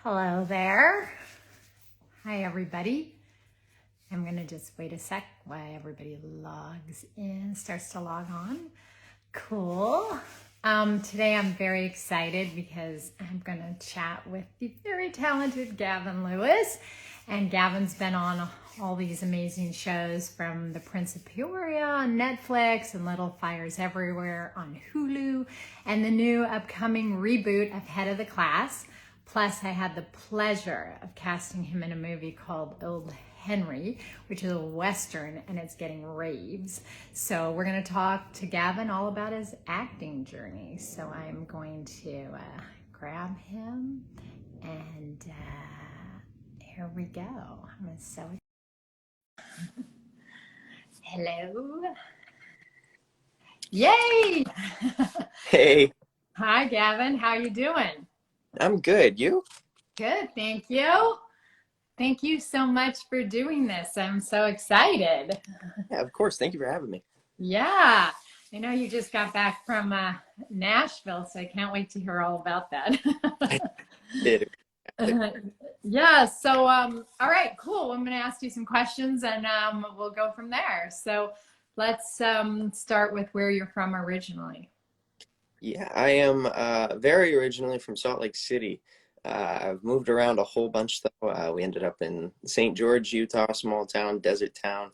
Hello there. Hi, everybody. I'm going to just wait a sec while everybody logs in, starts to log on. Cool. Today I'm very excited because I'm going to chat with the very talented Gavin Lewis. And Gavin's been on all these amazing shows, from The Prince of Peoria on Netflix and Little Fires Everywhere on Hulu, and the new upcoming reboot of Head of the Class. Plus, I had the pleasure of casting him in a movie called Old Henry, which is a Western, and it's getting raves. So we're going to talk to Gavin all about his acting journey. So I'm going to grab him, and here we go. I'm so excited. Hello. Yay! Hey. Hi, Gavin. How you doing? I'm good. You? Good, thank you. Thank you so much for doing this. I'm so excited. Yeah, of course. Thank you for having me. Yeah, I know you just got back from Nashville, so I can't wait to hear all about that. I did. Yeah, so all right, cool. I'm going to ask you some questions, and we'll go from there. So let's start with where you're from originally. Yeah, I am very originally from Salt Lake City. I've moved around a whole bunch though. We ended up in St. George, Utah, small town, desert town,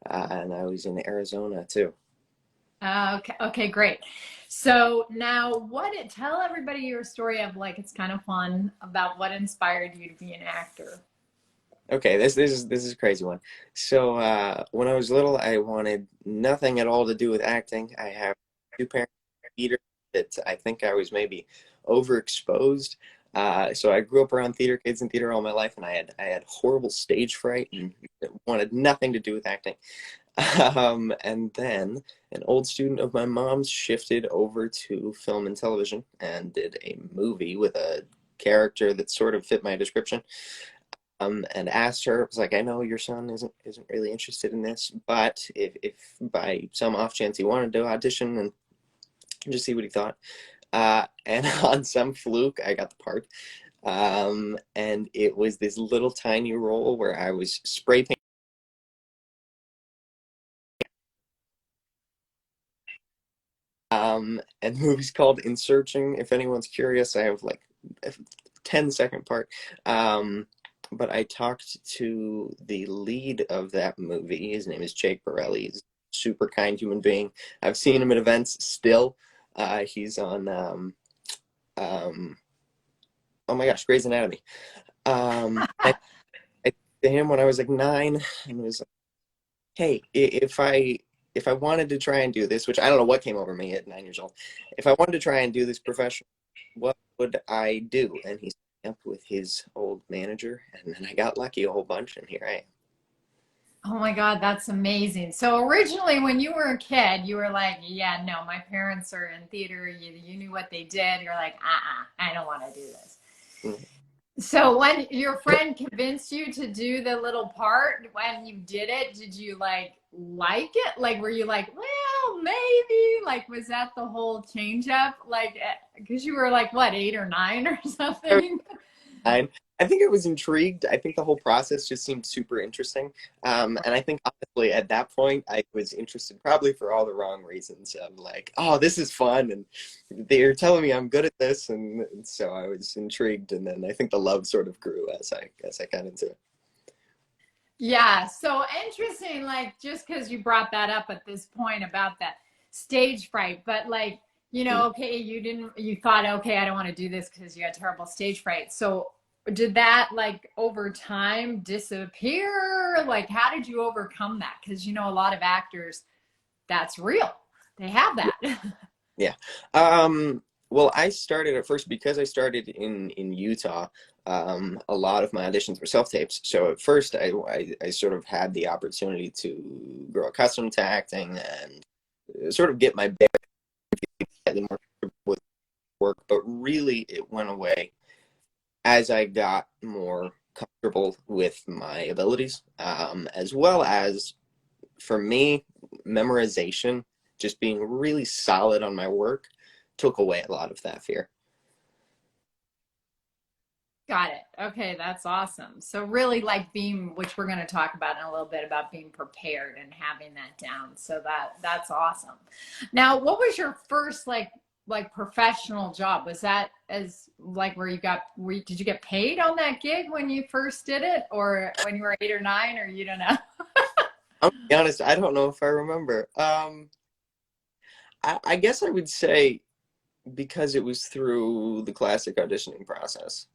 and I was in Arizona too. Okay, great. So now tell everybody your story of, like, it's kind of fun, about what inspired you to be an actor. Okay, this is a crazy one. So when I was little, I wanted nothing at all to do with acting. I have two parents that I think I was maybe overexposed. So I grew up around theater kids and theater all my life, and I had horrible stage fright and wanted nothing to do with acting. And then an old student of my mom's shifted over to film and television and did a movie with a character that sort of fit my description. And asked her, was like, I know your son isn't really interested in this, but if by some off chance he wanted to audition and just see what he thought. And on some fluke, I got the part. And it was this little tiny role where I was spray painting. And the movie's called In Searching. If anyone's curious, I have like a 10-second part. But I talked to the lead of that movie. His name is Jake Borelli. He's a super kind human being. I've seen him at events still. He's on, oh my gosh, Grey's Anatomy. I to him when I was like 9 and was like, hey, if I wanted to try and do this, which I don't know what came over me at 9 years old, if I wanted to try and do this professionally, what would I do? And he up with his old manager, and then I got lucky a whole bunch, and here I am. Oh my God, that's amazing. So originally, when you were a kid, you were like, yeah, no, my parents are in theater. You knew what they did. You're like, I don't want to do this. Mm. So when your friend convinced you to do the little part, when you did it, did you like it? Like, were you like, well, maybe? Like, was that the whole change up? Like, because you were like, what, 8 or 9 or something? I think I was intrigued. I think the whole process just seemed super interesting. And I think honestly at that point I was interested probably for all the wrong reasons. I'm like, oh, this is fun, and they're telling me I'm good at this, and so I was intrigued, and then I think the love sort of grew as I got into it. Yeah, so interesting, like, just because you brought that up at this point about that stage fright, but like, Mm. okay, you thought, okay, I don't want to do this because you had terrible stage fright. So did that, like, over time disappear? Like, how did you overcome that? Because, a lot of actors, that's real. They have that. Yeah. Well, I started at first because I started in Utah. A lot of my auditions were self-tapes. So at first I sort of had the opportunity to grow accustomed to acting and sort of get my slightly more comfortable with work, but really it went away as I got more comfortable with my abilities, as well as for me, memorization, just being really solid on my work, took away a lot of that fear. Got it. Okay, that's awesome. So really like being, which we're going to talk about in a little bit, about being prepared and having that down. So that's awesome. Now, what was your first like professional job? Was that as like where you got did you get paid on that gig when you first did it, or when you were 8 or 9, or you don't know? I'm gonna be honest, I don't know if I remember. I guess I would say because it was through the classic auditioning process.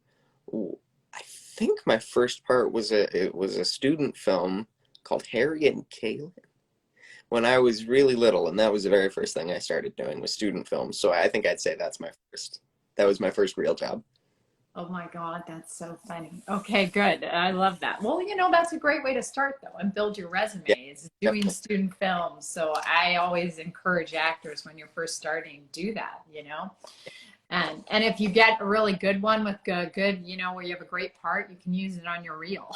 I think my first part was a student film called Harry and Kaylin when I was really little, and that was the very first thing I started doing was student films. So I think I'd say that was my first real job. Oh my God, that's so funny. Okay, good. I love that. Well, that's a great way to start though and build your resume Yeah, is doing definitely. student films. So I always encourage actors when you're first starting, do that. And if you get a really good one with good, where you have a great part, you can use it on your reel.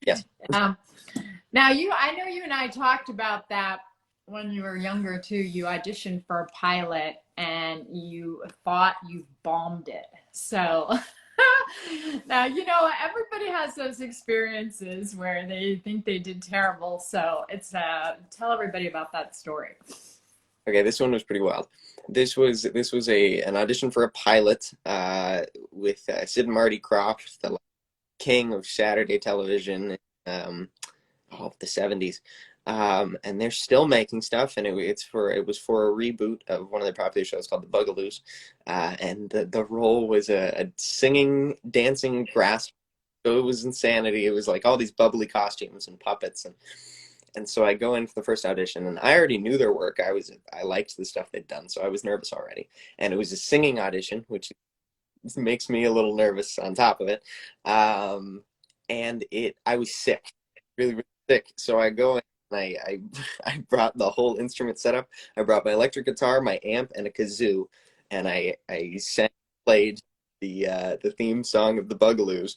Yes. Um, Now I know you and I talked about that when you were younger too. You auditioned for a pilot and you thought you bombed it. So now, everybody has those experiences where they think they did terrible. So tell everybody about that story. Okay, this one was pretty wild. This was a an audition for a pilot with Sid and Marty Krofft, the king of Saturday television, um, the 70s. And they're still making stuff, and it was for a reboot of one of their popular shows called The Bugaloos, and the role was a singing, dancing grass. So it was insanity. It was like all these bubbly costumes and puppets, and so I go in for the first audition, and I already knew their work. I liked the stuff they'd done, so I was nervous already. And it was a singing audition, which makes me a little nervous on top of it. And I was sick, really, really sick. So I go in and I brought the whole instrument setup. I brought my electric guitar, my amp, and a kazoo, and I played the theme song of the Bugaloos,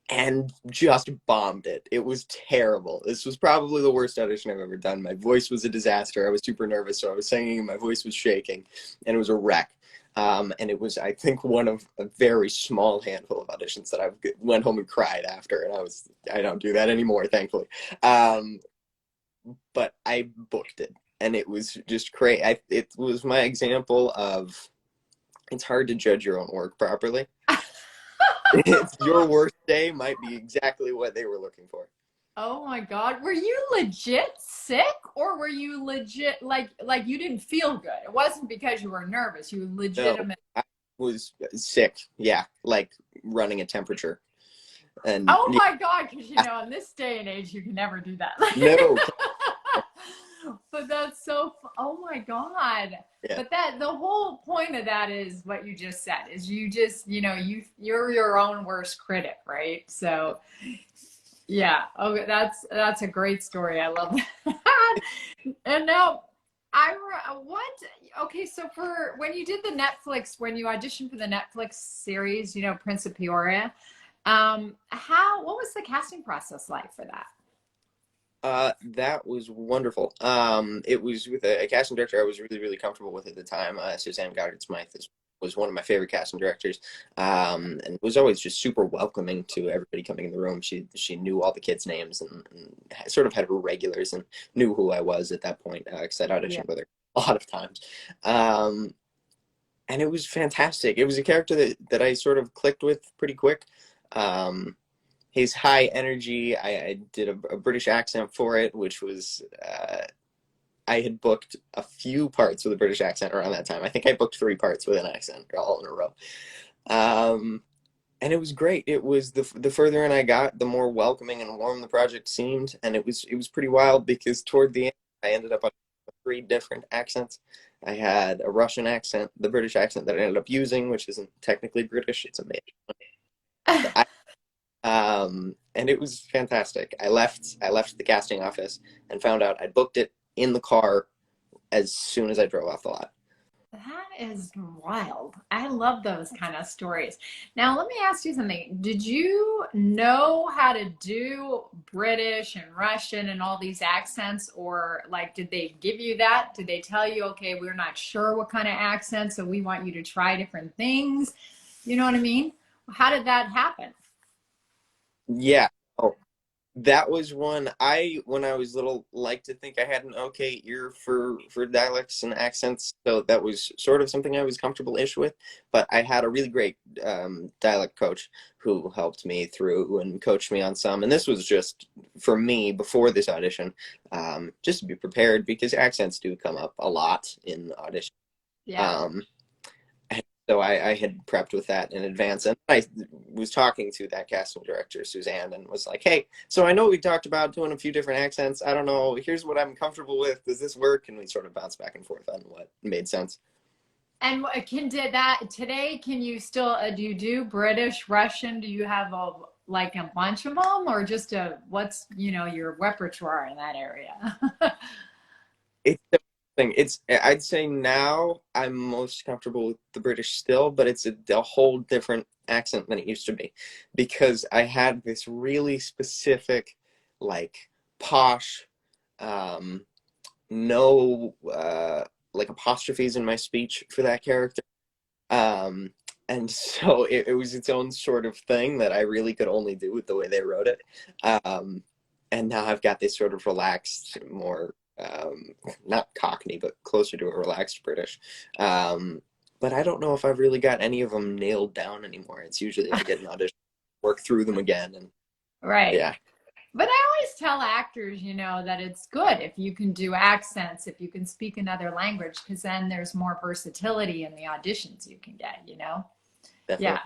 and just bombed it. It was terrible. This was probably the worst audition I've ever done. My voice was a disaster. I was super nervous, so I was singing, and my voice was shaking, and it was a wreck. And it was, I think, one of a very small handful of auditions that I went home and cried after, and I don't do that anymore, thankfully. Um, but I booked it, and it was just crazy. It was my example of it's hard to judge your own work properly. It's your worst day might be exactly what they were looking for. Oh my God. Were you legit sick, or were you legit like you didn't feel good? It wasn't because you were nervous. You were No, legitimate. I was sick. Yeah, like running a temperature. And Oh yeah, my God, because in this day and age, you can never do that. no, But that's oh my God. yeah, But the whole point of that is what you just said, is you just, you're your own worst critic, right? So yeah. Okay, that's a great story. I love that. And now what okay, so for when you did the Netflix, when you auditioned for the Netflix series, Prince of Peoria, what was the casting process like for that? that was wonderful. It was with a casting director I was really, really comfortable with at the time. Suzanne Goddard Smythe was one of my favorite casting directors, and was always just super welcoming to everybody coming in the room. She knew all the kids' names and sort of had her regulars and knew who I was at that point because I'd Yeah. auditioned with her a lot of times. Um, and it was fantastic. It was a character that I sort of clicked with pretty quick. Um, his high energy. I did a British accent for it, which was I had booked a few parts with a British accent around that time. I think I booked 3 parts with an accent all in a row. Um, and it was great. It was the further in I got, the more welcoming and warm the project seemed, and it was pretty wild because toward the end, I ended up on 3 different accents. I had a Russian accent, the British accent that I ended up using, which isn't technically British; it's American. And it was fantastic. I left the casting office and found out I'd booked it in the car as soon as I drove off the lot. That is wild. I love those kind of stories. Now, let me ask you something. Did you know how to do British and Russian and all these accents, or like, did they give you that? Did they tell you, okay, we're not sure what kind of accent, so we want you to try different things? You know what I mean? How did that happen? Yeah. Oh, that was one when I was little, liked to think I had an okay ear for dialects and accents, so that was sort of something I was comfortable-ish with. But I had a really great dialect coach who helped me through and coached me on some. And this was just for me before this audition, just to be prepared because accents do come up a lot in audition. Yeah. Um, so I had prepped with that in advance, and I was talking to that casting director, Suzanne, and was like, "Hey, so I know we talked about doing a few different accents. I don't know. Here's what I'm comfortable with. Does this work?" And we sort of bounced back and forth on what made sense. And did that today? Can you still do you do British, Russian? Do you have like a bunch of them, or just what's your repertoire in that area? It's the thing. I'd say now I'm most comfortable with the British still, but it's a whole different accent than it used to be because I had this really specific, like posh, um, no like apostrophes in my speech for that character. Um, and so it was its own sort of thing that I really could only do with the way they wrote it. Um, and now I've got this sort of relaxed, more not Cockney, but closer to a relaxed British. But I don't know if I've really got any of them nailed down anymore. It's usually I get an audition, work through them again, and Right. yeah. But I always tell actors, that it's good if you can do accents, if you can speak another language, because then there's more versatility in the auditions you can get. Definitely. Yeah.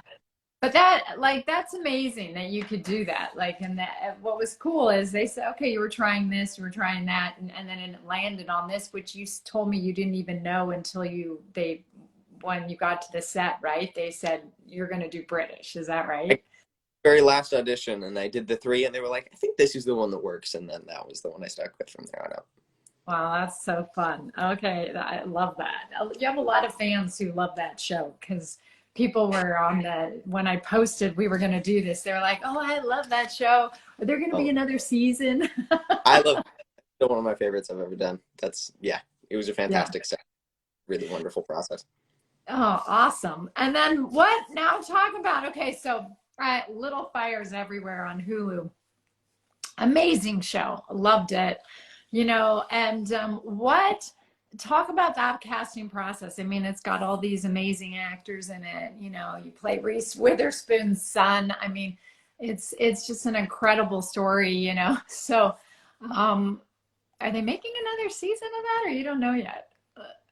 But that's amazing that you could do that. Like, and that what was cool is they said, okay, you were trying this, you were trying that, and then it landed on this, which you told me you didn't even know until when you got to the set, right? They said you're going to do British. Is that right? Very last audition, and I did the three, and they were like, "I think this is the one that works," and then that was the one I stuck with from there on out. Wow, that's so fun. Okay, I love that. You have a lot of fans who love that show because people were when I posted we were going to do this, they were like, "Oh, I love that show. Are there going to be Oh, another season?" I love still one of my favorites I've ever done. That's yeah, it was a Yeah. fantastic set, really wonderful process. Oh, awesome. And then what now talk about, okay, so Little Fires Everywhere on Hulu. Amazing show. Loved it. And what talk about that casting process. I mean, it's got all these amazing actors in it. You play Reese Witherspoon's son. I mean, it's just an incredible story. So, um, are they making another season of that, or you don't know yet?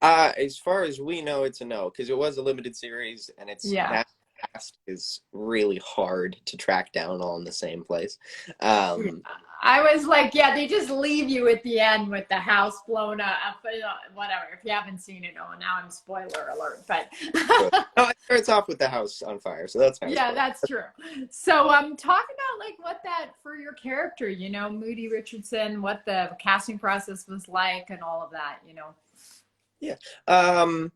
As far as we know, it's a no because it was a limited series, and it's Yeah. that cast is really hard to track down all in the same place. Yeah. Um, I was like, yeah, they just leave you at the end with the house blown up, whatever. If you haven't seen it, oh, now I'm spoiler alert. But so, no, it starts off with the house on fire, so that's not a yeah, spoiler. that's true. So talk about like what that for your character, Moody Richardson, what the casting process was like and all of that. Yeah. Um,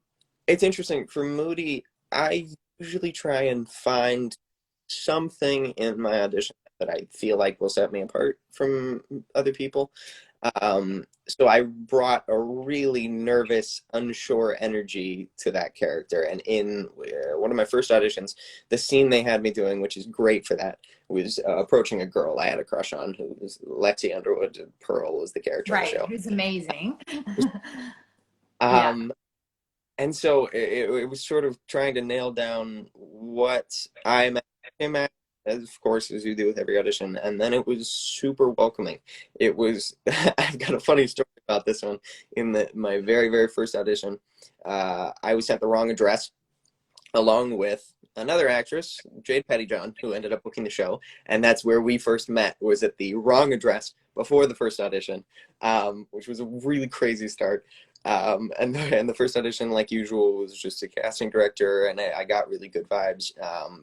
it's interesting. For Moody, I usually try and find something in my audition that I feel like will set me apart from other people. So I brought a really nervous, unsure energy to that character. And in one of my first auditions, the scene they had me doing, which is great for that, was approaching a girl I had a crush on, who was Lexi Underwood. Pearl was the character in the Right, show. who's amazing. Yeah. Um, and so it was sort of trying to nail down what I'm him at, as of course, as you do with every audition. And then it was super welcoming. It was, I've got a funny story about this one. In my very, very first audition, I was sent the wrong address along with another actress, Jade Pettyjohn, who ended up booking the show. And that's where we first met, was at the wrong address before the first audition, which was a really crazy start. And the first audition, like usual, was just a casting director, and I got really good vibes,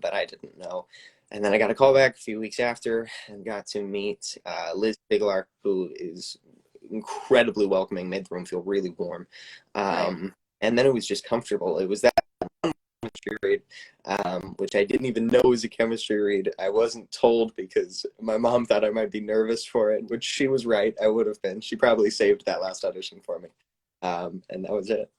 but I didn't know. And then I got a call back a few weeks after and got to meet Liz Biglar, who is incredibly welcoming, made the room feel really warm. Good. And then it was just comfortable. It was that chemistry read, which I didn't even know was a chemistry read. I wasn't told because my mom thought I might be nervous for it, which she was right. I would have been. She probably saved that last audition for me. And that was it.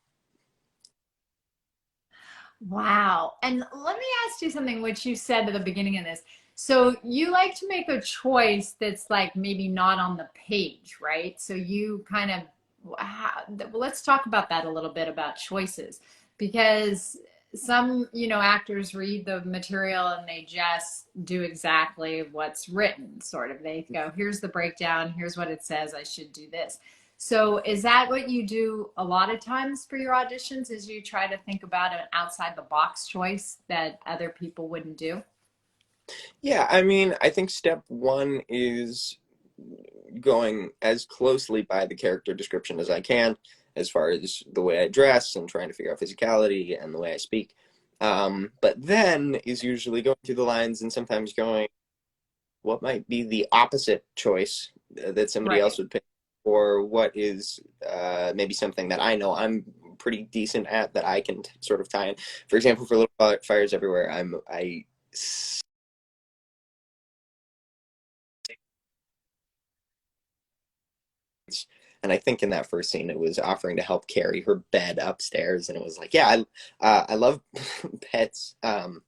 Wow. And let me ask you something, which you said at the beginning of this. So you like to make a choice that's like maybe not on the page, right? So you kind of, well, let's talk about that a little bit about choices, because some, actors read the material and they just do exactly what's written, sort of. They go, here's the breakdown, here's what it says, I should do this. So is that what you do a lot of times for your auditions, is you try to think about an outside the box choice that other people wouldn't do? Yeah, I mean, I think step one is going as closely by the character description as I can, as far as the way I dress and trying to figure out physicality and the way I speak. But then is usually going through the lines and sometimes going, what might be the opposite choice that somebody else Right. would pick, or what is maybe something that I know I'm pretty decent at that I can sort of tie in. For example, for Little Fires Everywhere, I and I think in that first scene it was offering to help carry her bed upstairs, and it was like, yeah, I love pets, and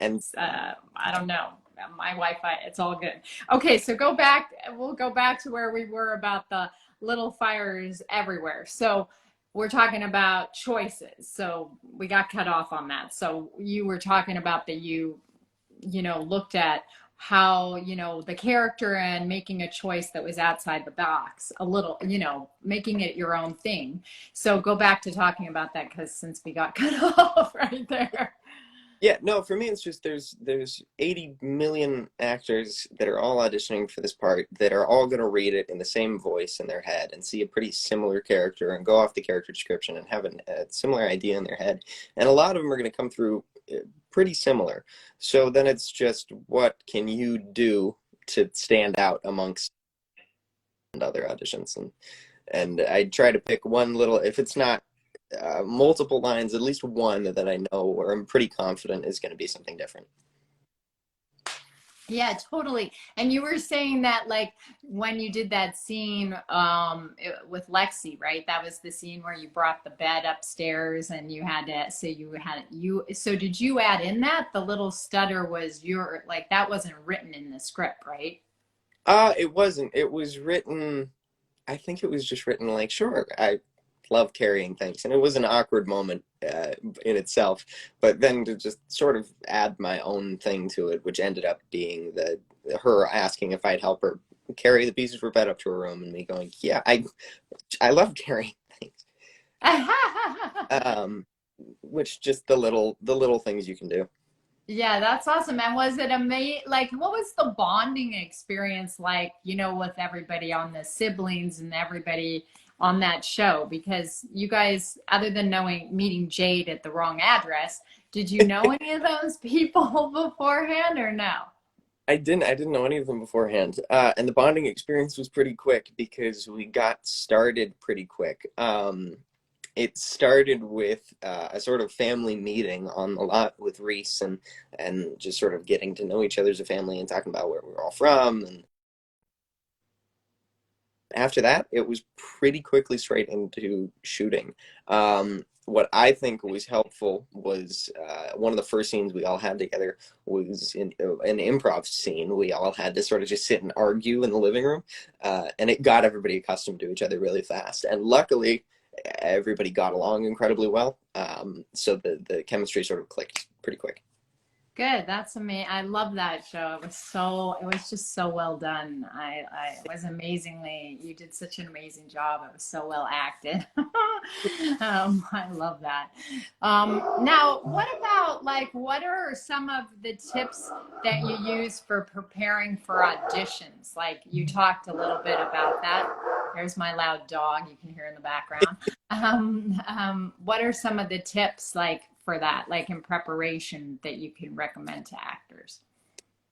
I don't know. My Wi-Fi, it's all good. Okay, so go back. We'll go back to where we were about the little fires everywhere. So we're talking about choices. So we got cut off on that. So you were talking about that looked at how, the character and making a choice that was outside the box a little, making it your own thing. So go back to talking about that, because since we got cut off right there. yeah, no, for me it's just there's 80 million actors that are all auditioning for this part that are all going to read it in the same voice in their head and see a pretty similar character and go off the character description and have a similar idea in their head. And a lot of them are going to come through pretty similar. So then it's just, what can you do to stand out amongst other auditions? And I try to pick one little, if it's not multiple lines, at least one that I know or I'm pretty confident is going to be something different. Yeah, totally. And you were saying that, like, when you did that scene with Lexi, right? That was the scene where you brought the bed upstairs and you had to, so did you add in that the little stutter was your, like, that wasn't written in the script, right? It wasn't. It was written, I think it was just written like, sure, I love carrying things. And it was an awkward moment in itself. But then to just sort of add my own thing to it, which ended up being her asking if I'd help her carry the pieces for bed up to her room, and me going, yeah, I love carrying things. Um, which just the little things you can do. Yeah, that's awesome. And was it amazing? Like, what was the bonding experience like, with everybody on the siblings and everybody on that show? Because you guys, other than meeting Jade at the wrong address, did you know any of those people beforehand or no? I didn't know any of them beforehand, and the bonding experience was pretty quick because we got started pretty quick. It started with a sort of family meeting on the lot with Reese, and just sort of getting to know each other as a family and talking about where we're all from. And after that, it was pretty quickly straight into shooting. What I think was helpful was one of the first scenes we all had together was in an improv scene. We all had to sort of just sit and argue in the living room, and it got everybody accustomed to each other really fast. And luckily, everybody got along incredibly well. So the chemistry sort of clicked pretty quick. Good. That's amazing. I love that show. It was just so well done. It was amazingly, you did such an amazing job. It was so well acted. I love that. Now, what about, like, what are some of the tips that you use for preparing for auditions? Like, you talked a little bit about that. There's my loud dog you can hear in the background. What are some of the tips, like, for that, like in preparation, that you can recommend to actors?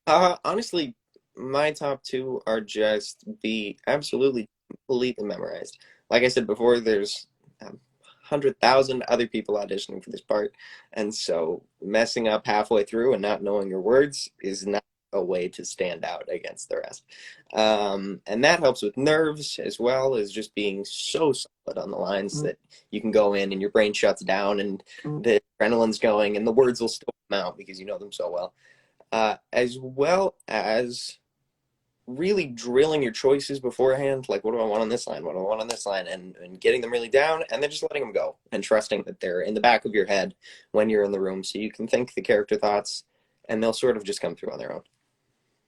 Honestly, my top two are just be absolutely completely memorized. Like I said before, there's 100,000 other people auditioning for this part, and so messing up halfway through and not knowing your words is not a way to stand out against the rest. And that helps with nerves as well as just being so solid on the lines that you can go in and your brain shuts down, and the adrenaline's going, and the words will still come out because you know them so well. As well as really drilling your choices beforehand, like what do I want on this line, what do I want on this line, and getting them really down, and then just letting them go and trusting that they're in the back of your head when you're in the room, so you can think the character thoughts, and they'll sort of just come through on their own.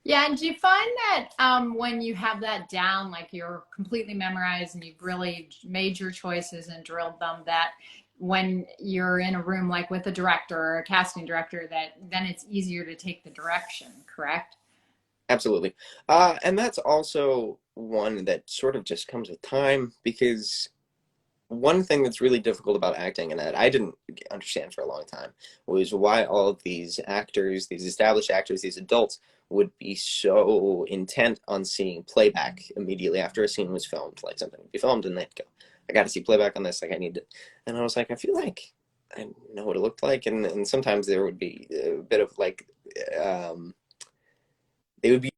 Yeah, and do you find that when you have that down, like you're completely memorized and you've really made your choices and drilled them, that when you're in a room like with a director or a casting director, that then it's easier to take the direction, correct? Absolutely. And that's also one that sort of just comes with time, because one thing that's really difficult about acting, and that I didn't understand for a long time, was why all of these actors, these established actors, these adults, would be so intent on seeing playback immediately after a scene was filmed. Like something would be filmed and they'd go, I got to see playback on this, like I need to. And I was like, I feel like I know what it looked like. And sometimes there would be a bit of like, they would be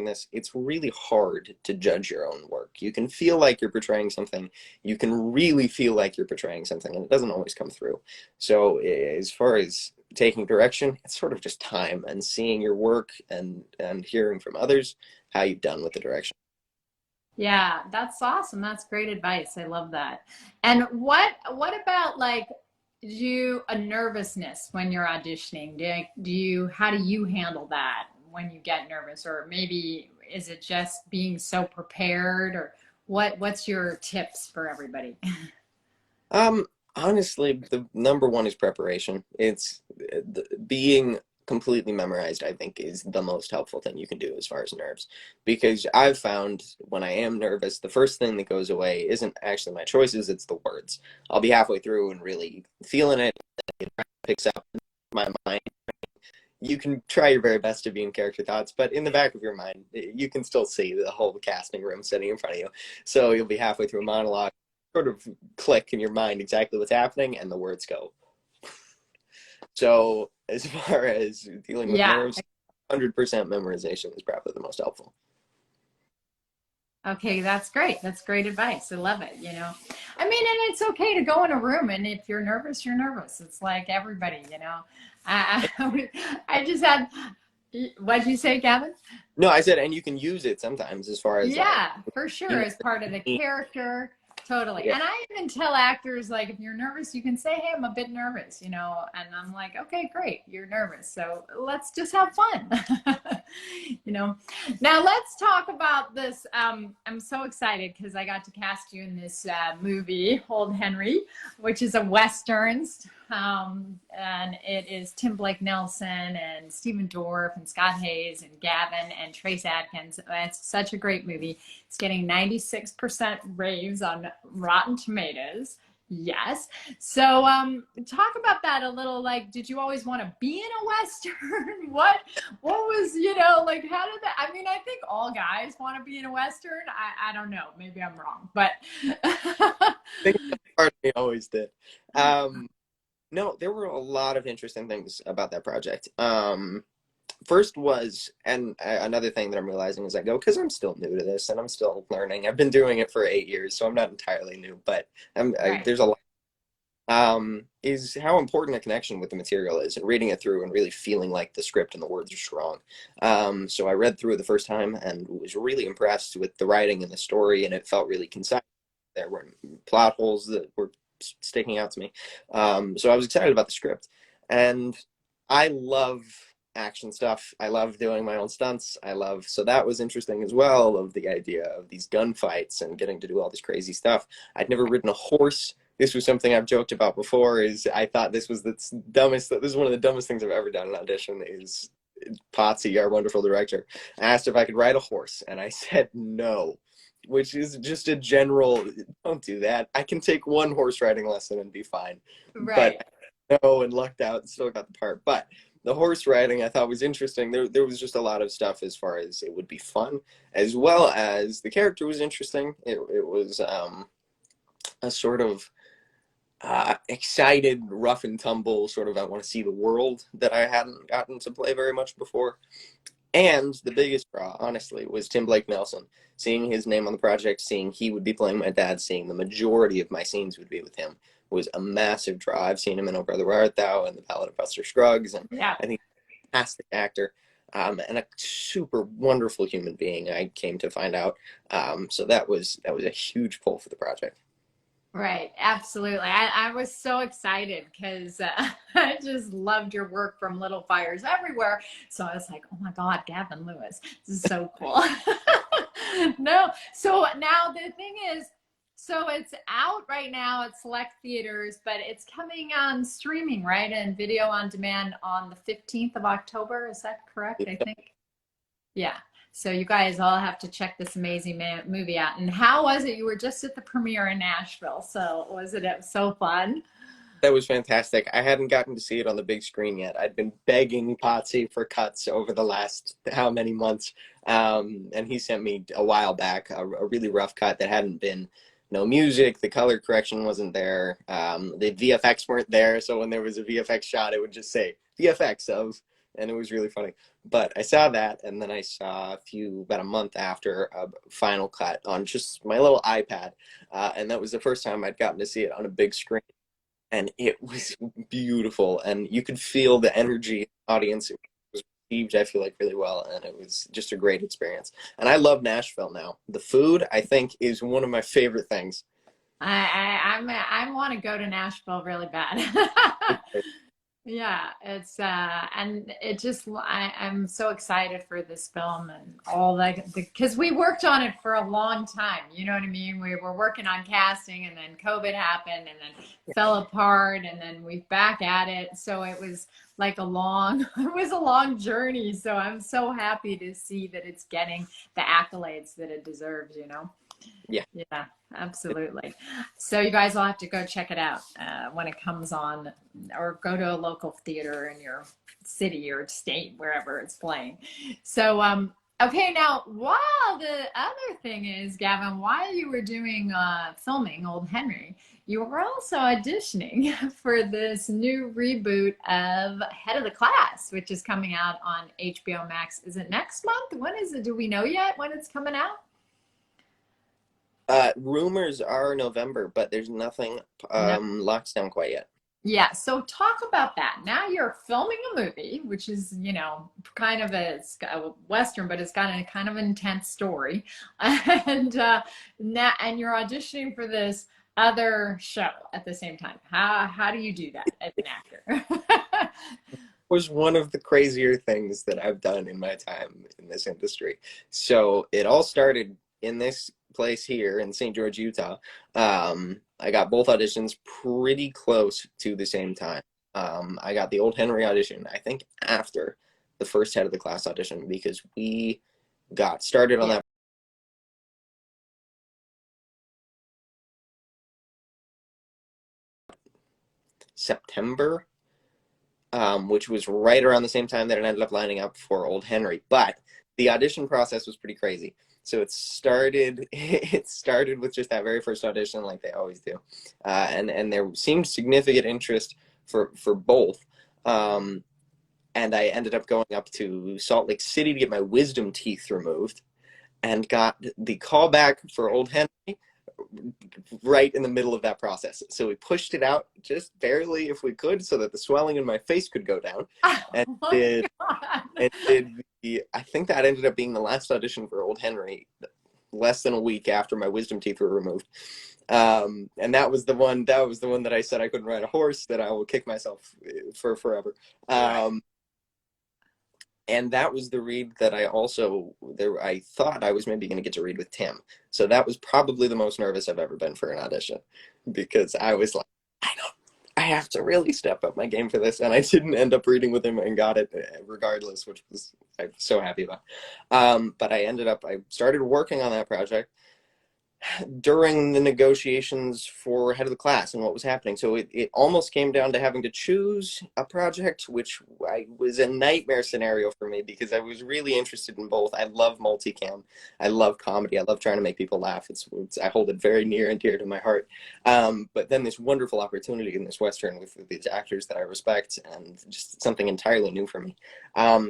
this, it's really hard to judge your own work. You can feel like you're portraying something, you can really feel like you're portraying something, and it doesn't always come through. So as far as taking direction, it's sort of just time and seeing your work and hearing from others how you've done with the direction. Yeah, that's awesome. That's great advice. I love that. And what about like you a nervousness when you're auditioning? Do you how do you handle that when you get nervous? Or maybe is it just being so prepared, or what's your tips for everybody? Um, Honestly, the number one is preparation. It's being completely memorized, I think, is the most helpful thing you can do as far as nerves. Because I've found when I am nervous, the first thing that goes away isn't actually my choices, it's the words. I'll be halfway through and really feeling it, it picks up my mind. You can try your very best to be in character thoughts, but in the back of your mind, you can still see the whole casting room sitting in front of you. So you'll be halfway through a monologue, sort of click in your mind exactly what's happening, and the words go. So as far as dealing with Yeah. nerves, 100% memorization is probably the most helpful. Okay, that's great. That's great advice. I love it, you know. I mean, and it's okay to go in a room and if you're nervous, you're nervous. It's like everybody, you know. I just had, what'd you say, Gavin? No, I said, and you can use it sometimes as far as Yeah, for sure, as part of the character. Totally. yeah. And I even tell actors, like, if you're nervous, you can say, hey, I'm a bit nervous, you know, and I'm like, okay, great, you're nervous. So let's just have fun, you know. Now let's talk about this. I'm so excited because I got to cast you in this movie, Old Henry, which is a Western. And it is Tim Blake Nelson and Stephen Dorff and Scott Hayes and Gavin and Trace Adkins. It's such a great movie. It's getting 96% raves on Rotten Tomatoes. Yes. So talk about that a little. Like, did you always want to be in a Western? What was, you know, like, how did that, I mean, I think all guys want to be in a Western. I don't know. Maybe I'm wrong, but I think that part of me always did. No, there were a lot of interesting things about that project. First was, and another thing that I'm realizing as I go, because I'm still new to this and I'm still learning. I've been doing it for 8 years, so I'm not entirely new, but right. there's a lot. Is how important a connection with the material is, and reading it through and really feeling like the script and the words are strong. So I read through it the first time and was really impressed with the writing and the story, and it felt really concise. There were plot holes that were sticking out to me. So I was excited about the script, and I love action stuff. I love doing my own stunts. So that was interesting as well, of the idea of these gunfights and getting to do all this crazy stuff. I'd never ridden a horse. This was something I've joked about before, is I thought this was the dumbest, this is one of the dumbest things I've ever done in an audition, is Potsy, our wonderful director, asked if I could ride a horse, and I said no, which is just a general, don't do that. I can take one horse riding lesson and be fine. Right. But no, and lucked out and still got the part. But the horse riding I thought was interesting. There was just a lot of stuff as far as it would be fun, as well as the character was interesting. It was a sort of excited, rough and tumble, sort of I want to see the world that I hadn't gotten to play very much before. And the biggest draw, honestly, was Tim Blake Nelson. Seeing his name on the project, seeing he would be playing my dad, seeing the majority of my scenes would be with him was a massive draw. I've seen him in Oh Brother Where Art Thou and The Ballad of Buster Scruggs, and Yeah. I think he's a fantastic actor, and a super wonderful human being, I came to find out. So that was a huge pull for the project. Right, absolutely. I was so excited because I just loved your work from Little Fires Everywhere. So I was like, oh my God, Gavin Lewis. This is so cool. No, so now the thing is, so it's out right now at select theaters, but it's coming on streaming, right? And video on demand on the 15th of October. Is that correct? I think. Yeah. So you guys all have to check this amazing movie out. And how was it? You were just at the premiere in Nashville. So was it so fun? That was fantastic. I hadn't gotten to see it on the big screen yet. I'd been begging Potsy for cuts over the last how many months, and he sent me a while back a really rough cut that hadn't been no music. The color correction wasn't there. The VFX weren't there, so when there was a VFX shot, it would just say VFX of, and it was really funny. But I saw that, and then I saw about a month after, a final cut on just my little iPad, and that was the first time I'd gotten to see it on a big screen, and it was beautiful, and you could feel the energy in the audience. It was received, I feel like, really well, and it was just a great experience. And I love Nashville now. The food, I think, is one of my favorite things. I want to go to Nashville really bad. Yeah, it's and it just I'm so excited for this film and all that because we worked on it for a long time. You know what I mean? We were working on casting and then COVID happened and then fell apart and then we back at it. So it was like it was a long journey. So I'm so happy to see that it's getting the accolades that it deserves, you know? Yeah. Yeah, absolutely. So you guys will have to go check it out when it comes on, or go to a local theater in your city or state, wherever it's playing. So, okay, now while the other thing is, Gavin, while you were doing filming Old Henry, you were also auditioning for this new reboot of Head of the Class, which is coming out on HBO Max. Is it next month? When is it? Do we know yet when it's coming out? Rumors are November, but there's nothing No. locked down quite yet. Yeah, so talk about that. Now you're filming a movie, which is, you know, kind of it's a Western, but it's got a kind of intense story. And and you're auditioning for this other show at the same time. How do you do that as an actor? Was one of the crazier things that I've done in my time in this industry. So it all started in this place here in St. George, Utah. I got both auditions pretty close to the same time. I got the Old Henry audition, I think, after the first Head of the Class audition, because we got started on Yeah. that September, which was right around the same time that it ended up lining up for Old Henry. But the audition process was pretty crazy. So it started with just that very first audition, like they always do, and there seemed significant interest for both. And I ended up going up to Salt Lake City to get my wisdom teeth removed, and got the call back for Old Henry right in the middle of that process. So we pushed it out just barely if we could so that the swelling in my face could go down. And Oh my did God. and did I think that ended up being the last audition for Old Henry, less than a week after my wisdom teeth were removed. And that was the one that I said I couldn't ride a horse, that I will kick myself for forever. Right. And that was the read that I thought I was maybe going to get to read with Tim. So that was probably the most nervous I've ever been for an audition, because I was like, I have to really step up my game for this. And I didn't end up reading with him and got it regardless, which was I'm so happy about. But I started working on that project. during the negotiations for head of the class and what was happening. So it almost came down to having to choose a project, which was a nightmare scenario for me because I was really interested in both. I love multicam. I love comedy. I love trying to make people laugh. I hold it very near and dear to my heart. But then this wonderful opportunity in this Western with these actors that I respect and just something entirely new for me.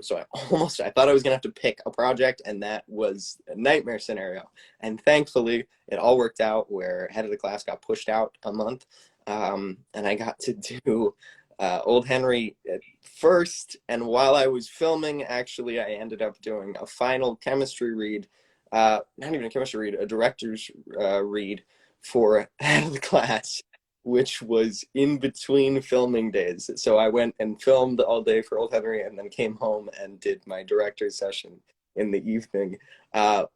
So I thought I was going to have to pick a project, and that was a nightmare scenario. And thankfully, it all worked out where head of the class got pushed out a month. And I got to do Old Henry at first. And while I was filming, actually, I ended up doing a final chemistry read, not even a chemistry read, a director's read for head of the class, which was in between filming days. So I went and filmed all day for Old Henry and then came home and did my director's session in the evening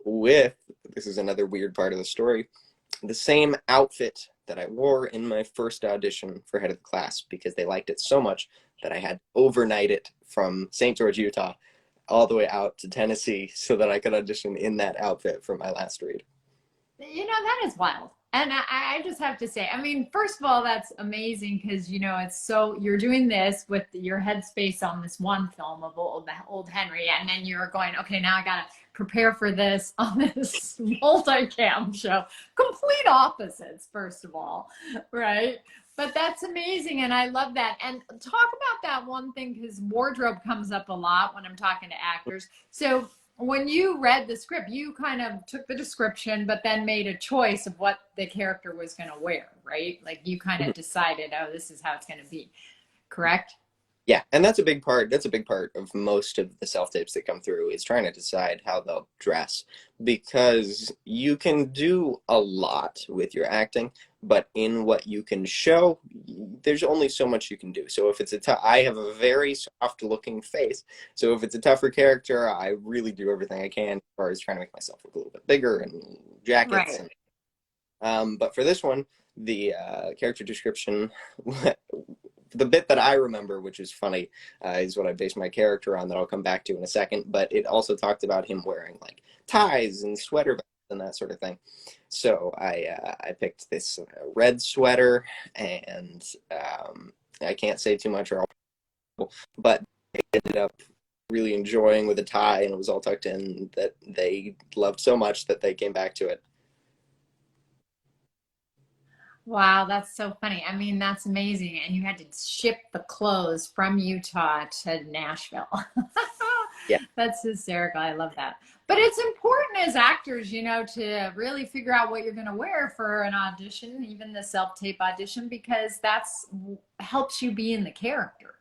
with, this is another weird part of the story, the same outfit that I wore in my first audition for head of the class because they liked it so much that I had to overnight it from St. George, Utah, all the way out to Tennessee so that I could audition in that outfit for my last read. You know, that is wild. And I just have to say, I mean, first of all, that's amazing because, you know, it's so, you're doing this with your headspace on this one film of old Henry, and then you're going, okay, now I got to prepare for this on this multicam show. Complete opposites, first of all, right? But that's amazing, and I love that. And talk about that one thing, because wardrobe comes up a lot when I'm talking to actors. So when you read the script, you kind of took the description, but then made a choice of what the character was going to wear, right? Like you kind of decided, oh, this is how it's going to be, correct? Yeah, and that's a big part. That's a big part of most of the self-tapes that come through is trying to decide how they'll dress, because you can do a lot with your acting, but in what you can show, there's only so much you can do. So if it's I have a very soft-looking face, so if it's a tougher character, I really do everything I can as far as trying to make myself look a little bit bigger and jackets. Right. But for this one, the character description. The bit that I remember, which is funny, is what I based my character on that I'll come back to in a second, but it also talked about him wearing like ties and sweater vests and that sort of thing. So I picked this red sweater, and I can't say too much, but I ended up really enjoying with a tie, and it was all tucked in that they loved so much that they came back to it. Wow, that's so funny. I mean, that's amazing. And you had to ship the clothes from Utah to Nashville. Yeah. That's hysterical. I love that. But it's important as actors, you know, to really figure out what you're going to wear for an audition, even the self-tape audition, because that's helps you be in the character.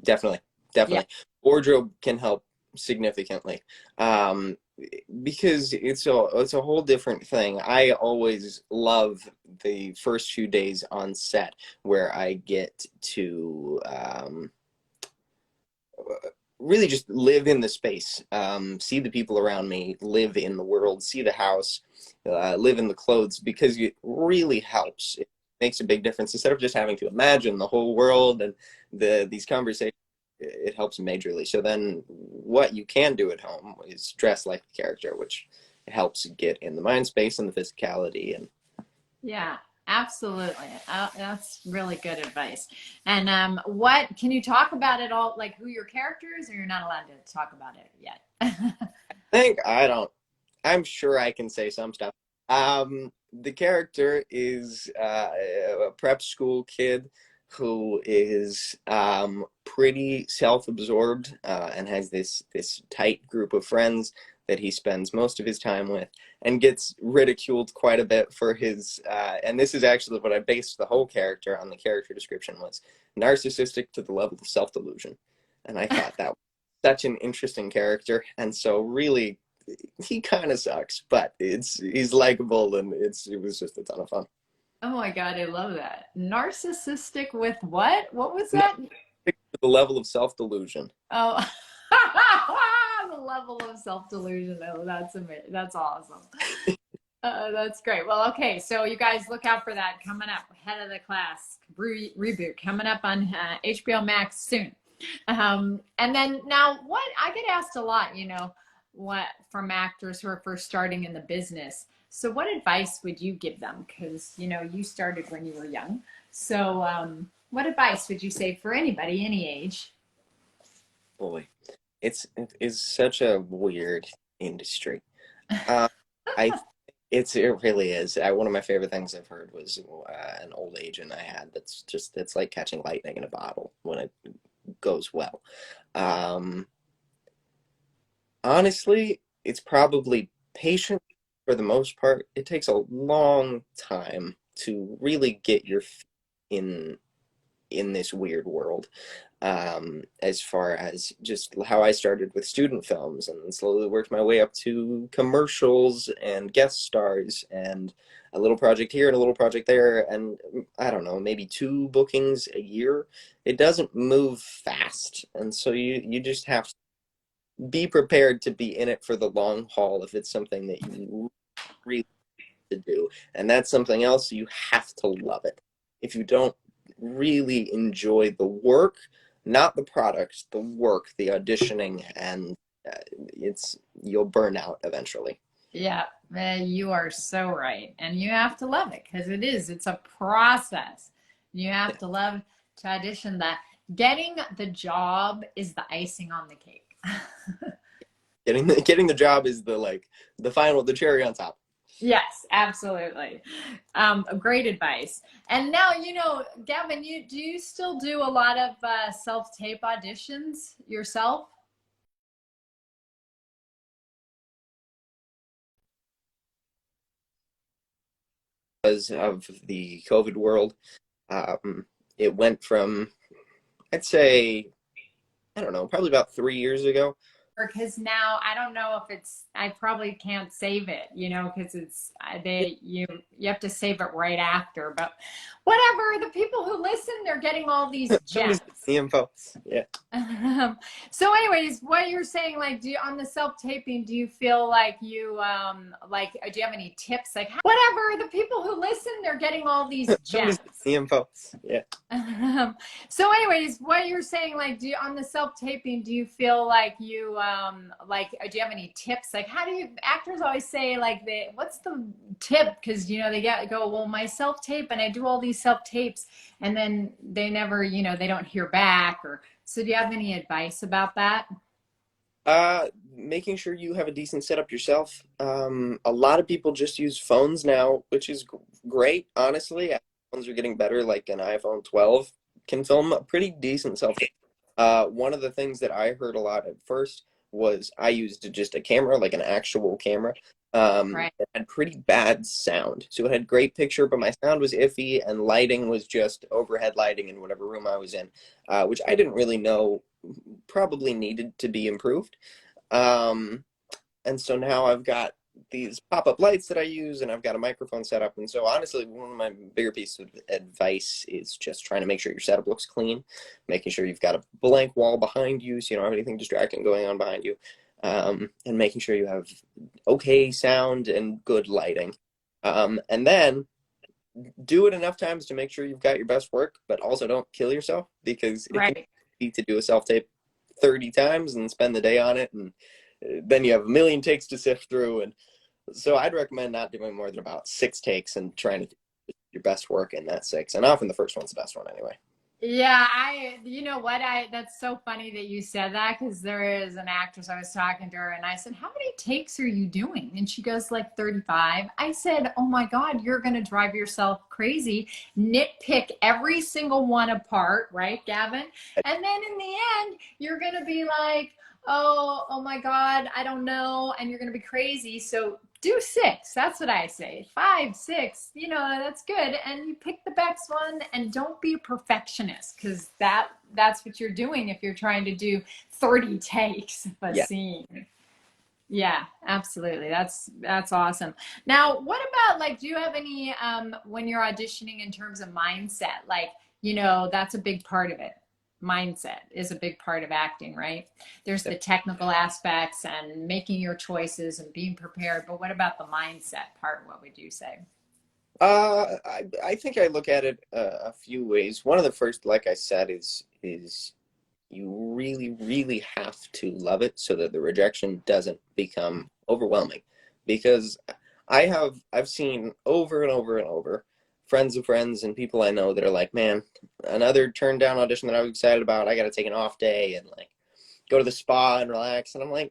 Definitely. Yeah. Wardrobe can help significantly. Because it's a whole different thing. I always love the first few days on set where I get to really just live in the space, see the people around me, live in the world, see the house, live in the clothes, because it really helps. It makes a big difference instead of just having to imagine the whole world and these conversations. It helps majorly. So then what you can do at home is dress like the character, which helps get in the mind space and the physicality. And Yeah, absolutely. That's really good advice. And what can you talk about it all, like who your character is, or you're not allowed to talk about it yet? I'm sure I can say some stuff. The character is a prep school kid who is pretty self-absorbed and has this tight group of friends that he spends most of his time with, and gets ridiculed quite a bit for his and this is actually what I based the whole character on. The character description was narcissistic to the level of self-delusion, and I thought that was such an interesting character. And so really he kind of sucks, but he's likable, and it was just a ton of fun. Oh my God, I love that. Narcissistic with what? What was that? The level of self-delusion. Oh, the level of self-delusion. Oh, that's amazing. That's awesome. That's great. Well, okay. So you guys look out for that coming up. Head of the Class reboot coming up on HBO Max soon. And then now what I get asked a lot, you know, what from actors who are first starting in the business. So what advice would you give them? Because, you know, you started when you were young. So what advice would you say for anybody, any age? Boy, it is such a weird industry. Uh, I it really is. One of my favorite things I've heard was an old agent I had it's like catching lightning in a bottle when it goes well. Um, Honestly, it's probably patient for the most part. It takes a long time to really get your feet in in this weird world. As far as just how I started with student films and slowly worked my way up to commercials and guest stars and a little project here and a little project there, and I don't know, maybe two bookings a year. It doesn't move fast, and so you just have to be prepared to be in it for the long haul if it's something that you really to do. And that's something else, you have to love it. If you don't really enjoy the work, not the product, the work, the auditioning, and it's you'll burn out eventually. Yeah, you are so right. And you have to love it because it's a process. You have to love to audition that. Getting the job is the icing on the cake. Getting the job is the cherry on top. Yes, absolutely. Great advice. And now, you know, Gavin, do you still do a lot of self-tape auditions yourself? Because of the COVID world, um, it went from, I'd say, I don't know, probably about 3 years ago. Because now I don't know if I probably can't save it, you know, because you have to save it right after. But whatever, the people who listen, they're getting all these Somebody's gems. the info. Yeah. So anyways, what you're saying, like, on the self-taping, do you feel like do you have any tips? Like, whatever, the people who listen, they're getting all these Somebody's gems. the info. Yeah. So anyways, what you're saying, like, on the self-taping, do you feel like do you have any tips? Like, how do you, actors always say, like, what's the tip? Because, you know, they go, well, my self-tape, and I do all these self-tapes, and then they never, you know, they don't hear back. Or so do you have any advice about that? Making sure you have a decent setup yourself. A lot of people just use phones now, which is great, honestly. Phones are getting better, like an iPhone 12 can film a pretty decent selfie. One of the things that I heard a lot at first was I used just a camera, like an actual camera. Right. It had pretty bad sound. So it had great picture, but my sound was iffy and lighting was just overhead lighting in whatever room I was in, which I didn't really know probably needed to be improved. Um, and so now I've got these pop-up lights that I use, and I've got a microphone set up. And so honestly, one of my bigger pieces of advice is just trying to make sure your setup looks clean, making sure you've got a blank wall behind you so you don't have anything distracting going on behind you, and making sure you have okay sound and good lighting. And then do it enough times to make sure you've got your best work, but also don't kill yourself, because it can Right. be to do a self-tape 30 times and spend the day on it, and then you have a million takes to sift through. And so I'd recommend not doing more than about 6 takes and trying to do your best work in that 6. And often the first one's the best one anyway. Yeah, you know what, that's so funny that you said that, because there is an actress, I was talking to her and I said, how many takes are you doing? And she goes, like 35. I said, oh my God, you're going to drive yourself crazy. Nitpick every single one apart, right, Gavin? And then in the end, you're going to be like, oh my God, I don't know. And you're going to be crazy. So do 6. That's what I say. 5, 6, you know, that's good. And you pick the best one, and don't be a perfectionist, because that's what you're doing if you're trying to do 30 takes of a Yeah. scene. Yeah, absolutely. That's awesome. Now, what about, like, do you have any when you're auditioning, in terms of mindset? Like, you know, that's a big part of it. Mindset is a big part of acting, right? There's the technical aspects and making your choices and being prepared, but what about the mindset part? What would you say? I think I look at it a few ways. One of the first, like I said, is you really, really have to love it so that the rejection doesn't become overwhelming. Because I've seen over and over and over friends of friends and people I know that are like, man, another turned down audition that I was excited about. I got to take an off day and like go to the spa and relax. And I'm like,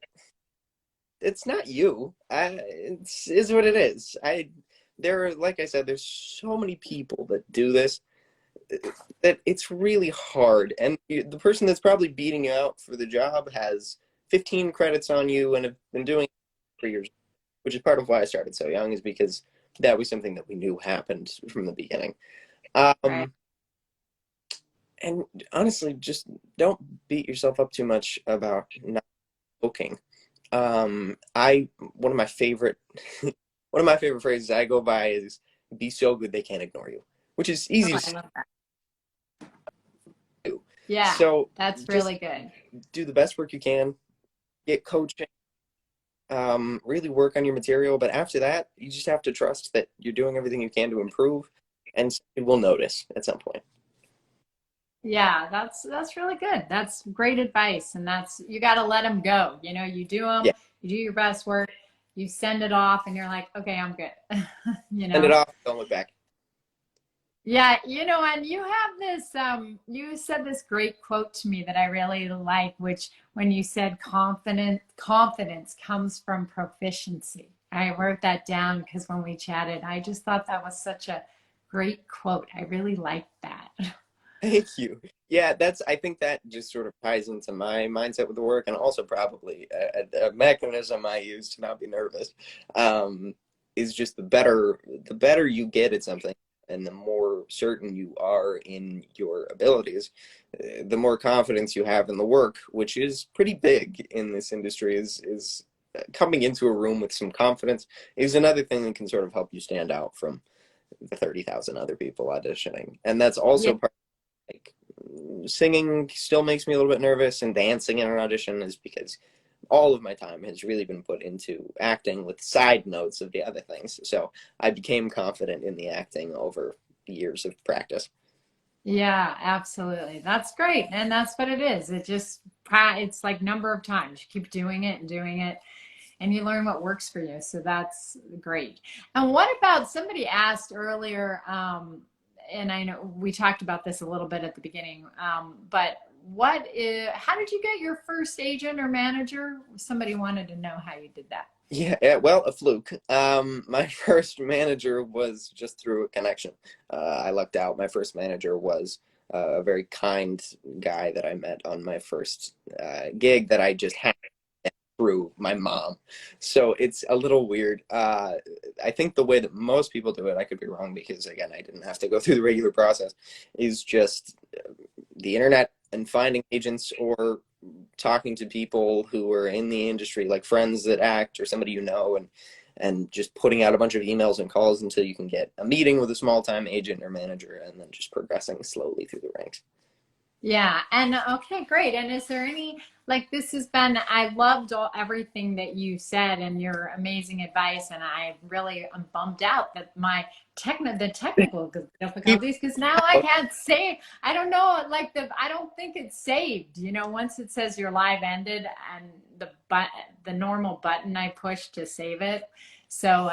it's not you. It's is what it is. Like I said, there's so many people that do this that it's really hard. And the person that's probably beating you out for the job has 15 credits on you and have been doing it for years, which is part of why I started so young, is because that was something that we knew happened from the beginning. Right. And honestly, just don't beat yourself up too much about not booking. I one of my favorite one of my favorite phrases I go by is "be so good they can't ignore you," which is Oh, easy to I say. love that. Yeah, So that's just really good. do the best work you can, get coaching, really work on your material. But after that, you just have to trust that you're doing everything you can to improve, and it will notice at some point. Yeah, that's really good. That's great advice, and that's you got to let them go. You do them, Yeah, you do your best work, you send it off, and you're like, okay, I'm good. you send it know. off. Don't look back. Yeah, and you have this, you said this great quote to me that I really like, which when you said confidence comes from proficiency. I wrote that down because when we chatted, I just thought that was such a great quote. I really liked that. Thank you. Yeah, I think that just sort of ties into my mindset with the work, and also probably a mechanism I use to not be nervous, um, is just the better you get at something and the more certain you are in your abilities, the more confidence you have in the work, which is pretty big in this industry, is coming into a room with some confidence is another thing that can sort of help you stand out from the 30,000 other people auditioning. And that's Yeah. also part, like, singing still makes me a little bit nervous, and dancing in an audition is because all of my time has really been put into acting with side notes of the other things. So I became confident in the acting over years of practice. Yeah, absolutely. That's great. And that's what it is. It's like number of times you keep doing it and doing it and you learn what works for you. So that's great. And what about somebody asked earlier, and I know we talked about this a little bit at the beginning, but how did you get your first agent or manager? Somebody wanted to know how you did that. Yeah, well, a fluke. My first manager was just through a connection. I lucked out. My first manager was a very kind guy that I met on my first gig that I just had through my mom. So it's a little weird. I think the way that most people do it, I could be wrong because, again, I didn't have to go through the regular process, is just the internet and finding agents or talking to people who are in the industry, like friends that act or somebody you know, and just putting out a bunch of emails and calls until you can get a meeting with a small time agent or manager, and then just progressing slowly through the ranks. Yeah, and okay, great. And is there any like this has been I loved everything that you said and your amazing advice, and I really am bummed out that the technical Keep difficulties because now I can't save. I don't know, like I don't think it's saved. Once it says your live ended and the normal button I push to save it. So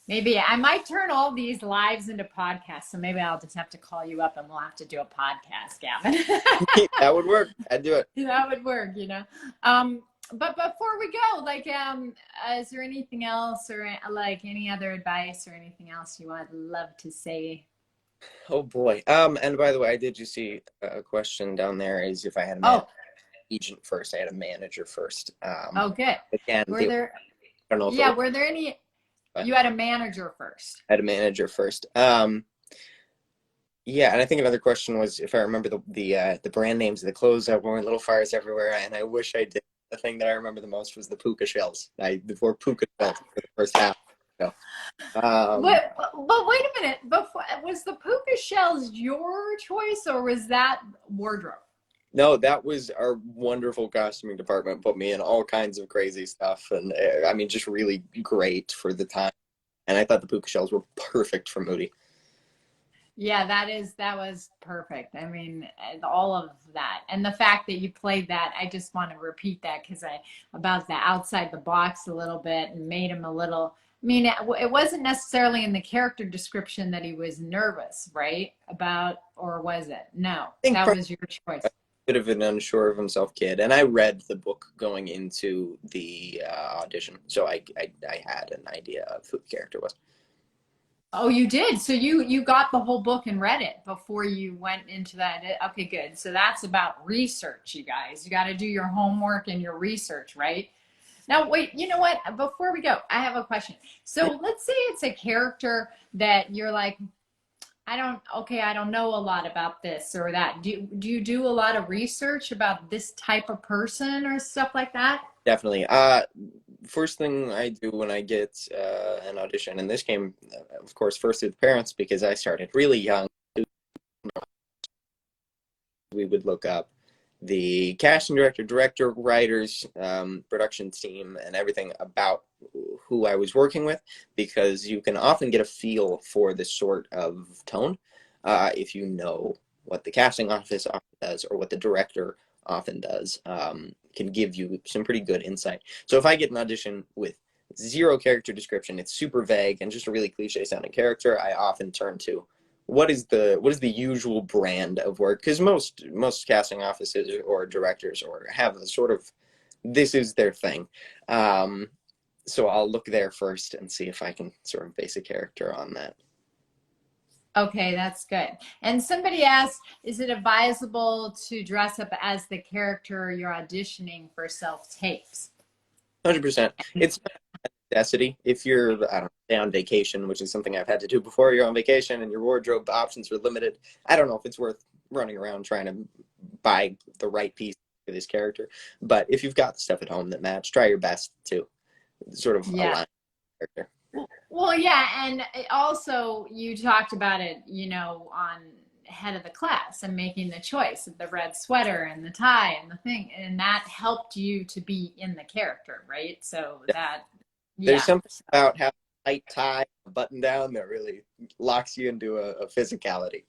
maybe I might turn all these lives into podcasts. So maybe I'll just have to call you up and we'll have to do a podcast, Gavin. that would work. I'd do it. That would work. But before we go, like, is there anything else or like any other advice or anything else you would love to say? Oh boy. And by the way, I did just see a question down there is if I had a Oh, agent first. I had a manager first. oh, good. Again, Were there, I don't know if it yeah, was, were there any, but you had a manager first? I had a manager first. Yeah, and I think another question was if I remember the brand names of the clothes I wore, Little Fires Everywhere, and I wish I did. The thing that I remember the most was the puka shells. I wore puka shells for the first half. So, But wait a minute. Before was the puka shells your choice or was that wardrobe? no, that was our wonderful costuming department. Put me in all kinds of crazy stuff, and I mean, just really great for the time. And I thought the puka shells were perfect for Moody. Yeah, that was perfect. I mean, all of that, and the fact that you played that, I just want to repeat that because I about the outside the box a little bit and made him a little mean, it wasn't necessarily in the character description that he was nervous, right? About, or was it? No, I think that probably was your choice. a bit of an unsure of himself kid, and I read the book going into the audition, so I had an idea of who the character was. Oh, you did. So you got the whole book and read it before you went into that. Okay, good. So that's about research, you guys. You got to do your homework and your research, right? Now, wait, you know what? Before we go, I have a question. So let's say it's a character that you're like, I don't know a lot about this or that. Do you do a lot of research about this type of person or stuff like that? Definitely. First thing I do when I get an audition, and this came, of course, first through the parents because I started really young. We would look up the casting director, writers, production team, and everything about who I was working with, because you can often get a feel for this sort of tone if you know what the casting office often does or what the director often does. Can give you some pretty good insight. So if I get an audition with zero character description, it's super vague and just a really cliche sounding character, I often turn to what is the usual brand of work, because most casting offices or directors or have a sort of, this is their thing. So I'll look there first and see if I can sort of base a character on that. Okay, that's good. And somebody asked, is it advisable to dress up as the character you're auditioning for self-tapes? 100%. It's not a necessity. If you're, I don't know, on vacation, which is something I've had to do before, you're on vacation and your wardrobe options are limited, I don't know if it's worth running around trying to buy the right piece for this character. But if you've got stuff at home that match, try your best to sort of align the character. Well, yeah, and also you talked about it, on head of the class and making the choice of the red sweater and the tie and the thing, and that helped you to be in the character, right? So that, There's yeah. something about having a tight tie, a button down that really locks you into a physicality.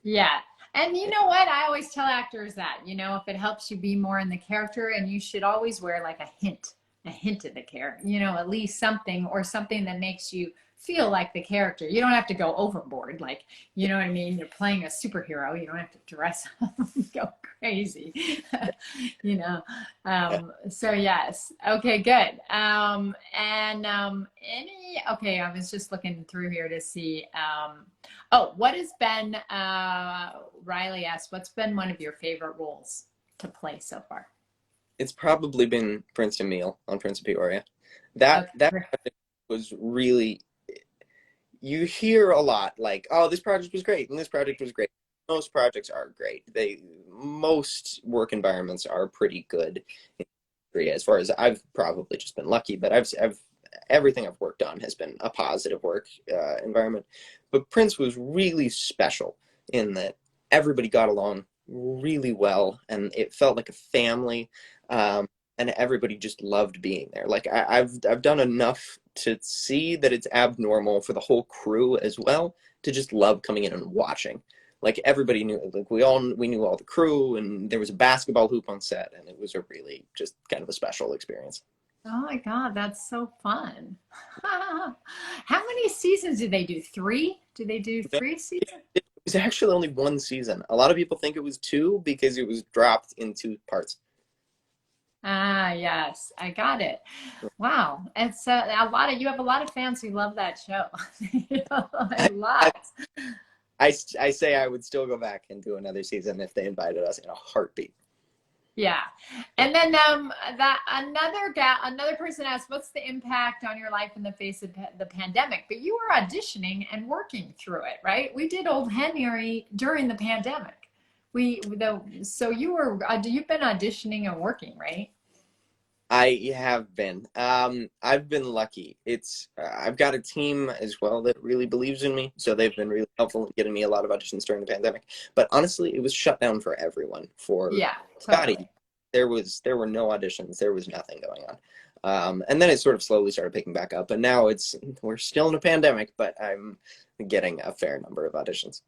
Yeah. And you know what? I always tell actors that, if it helps you be more in the character, and you should always wear like a hint of the character, at least something, or something that makes you feel like the character. You don't have to go overboard. Like, you know what I mean? You're playing a superhero. You don't have to dress up and go crazy, so yes. Okay, good. Okay, I was just looking through here to see, what has been, Riley asked, what's been one of your favorite roles to play so far? It's probably been Prince Emil on Prince of Peoria. That project was really, you hear a lot like, oh, this project was great and this project was great. Most projects are great. Most work environments are pretty good. As far as, I've probably just been lucky, but I've everything I've worked on has been a positive work environment. But Prince was really special in that everybody got along really well, and it felt like a family, and everybody just loved being there. Like I've done enough to see that it's abnormal for the whole crew as well to just love coming in and watching. Like everybody knew, like we knew all the crew, and there was a basketball hoop on set, and it was a really just kind of a special experience. Oh my God, that's so fun. How many seasons did they do? 3? Did they do 3 seasons? It was actually only 1 season. A lot of people think it was 2 because it was dropped in 2 parts. Ah, yes, I got it. Wow. It's you have a lot of fans who love that show. A lot. I say I would still go back and do another season if they invited us in a heartbeat. Yeah. And then that another person asked, what's the impact on your life in the face of the pandemic? But you were auditioning and working through it, right? We did Old Henry during the pandemic. So you've been auditioning and working, right? I have been. I've been lucky. I've got a team as well that really believes in me, so they've been really helpful in getting me a lot of auditions during the pandemic. But honestly, it was shut down for everyone. Totally. There were no auditions. There was nothing going on. And then it sort of slowly started picking back up. And now we're still in a pandemic, but I'm getting a fair number of auditions.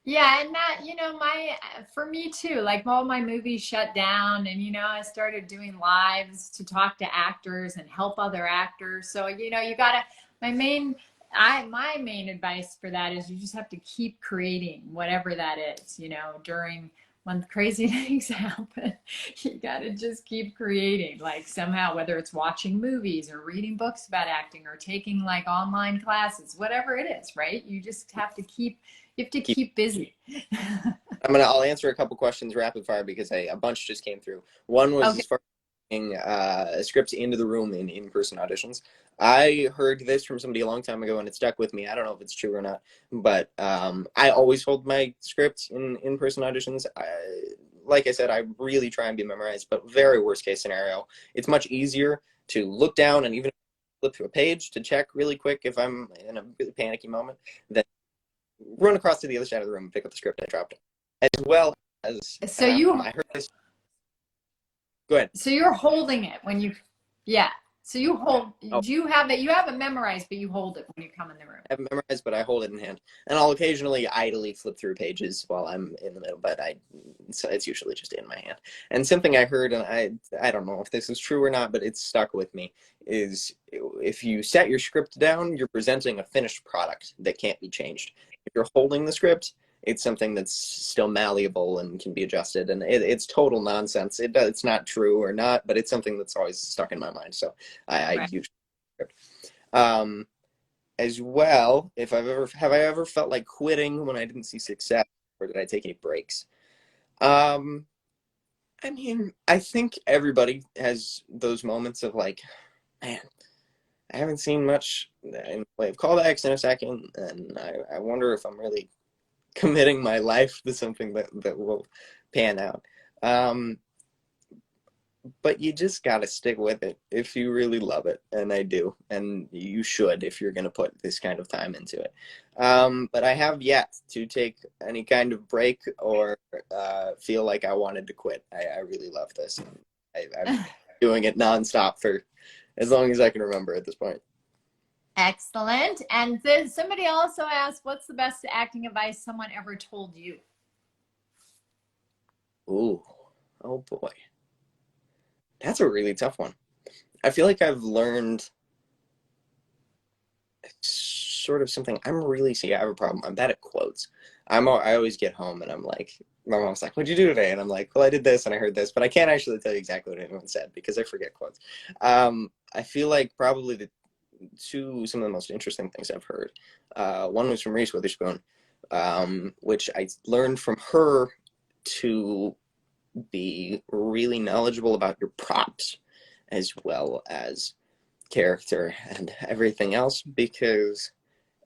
Yeah, and that, for me too, like all my movies shut down and, I started doing lives to talk to actors and help other actors. So, you gotta, my main, my main advice for that is you just have to keep creating whatever that is, during when crazy things happen, you gotta just keep creating, like somehow, whether it's watching movies or reading books about acting or taking like online classes, whatever it is, right? You just have to keep busy. I'll answer a couple questions rapid fire because a bunch just came through. One was Okay. as far as scripts into the room in in-person auditions. I heard this from somebody a long time ago and it stuck with me. I don't know if it's true or not, but I always hold my script in in-person auditions. Like I said, I really try and be memorized, but very worst case scenario, it's much easier to look down and even flip through a page to check really quick if I'm in a really panicky moment, than run across to the other side of the room and pick up the script I dropped it. As well as So you I heard this. Go ahead. so you're holding it when you yeah. So you hold Oh, do you have it you have it memorized, but you hold it when you come in the room. I have it memorized, but I hold it in hand, and I'll occasionally idly flip through pages while I'm in the middle. But so it's usually just in my hand. And something I heard, and I don't know if this is true or not, but it's stuck with me, is if you set your script down, you're presenting a finished product that can't be changed. If you're holding the script, it's something that's still malleable and can be adjusted, and it's total nonsense. It's not true or not, but it's something that's always stuck in my mind. So I Right. usually. Um, as well, if have I ever felt like quitting when I didn't see success, or did I take any breaks? Um, I mean, I think everybody has those moments of like, man, I haven't seen much in the way of callbacks in a second, and I wonder if I'm really committing my life to something that will pan out. Um, but you just got to stick with it if you really love it, and I do, and you should if you're going to put this kind of time into it. But I have yet to take any kind of break or feel like I wanted to quit. I really love this. I've been doing it nonstop for as long as I can remember at this point. Excellent. And then somebody also asked, what's the best acting advice someone ever told you? Ooh, oh boy, that's a really tough one. I feel like I've learned sort of something. I have a problem. I'm bad at quotes. I always get home and I'm like, my mom's like, "What'd you do today?" And I'm like, "Well, I did this and I heard this," but I can't actually tell you exactly what anyone said because I forget quotes. I feel like probably some of the most interesting things I've heard. One was from Reese Witherspoon, which I learned from her to be really knowledgeable about your props as well as character and everything else, because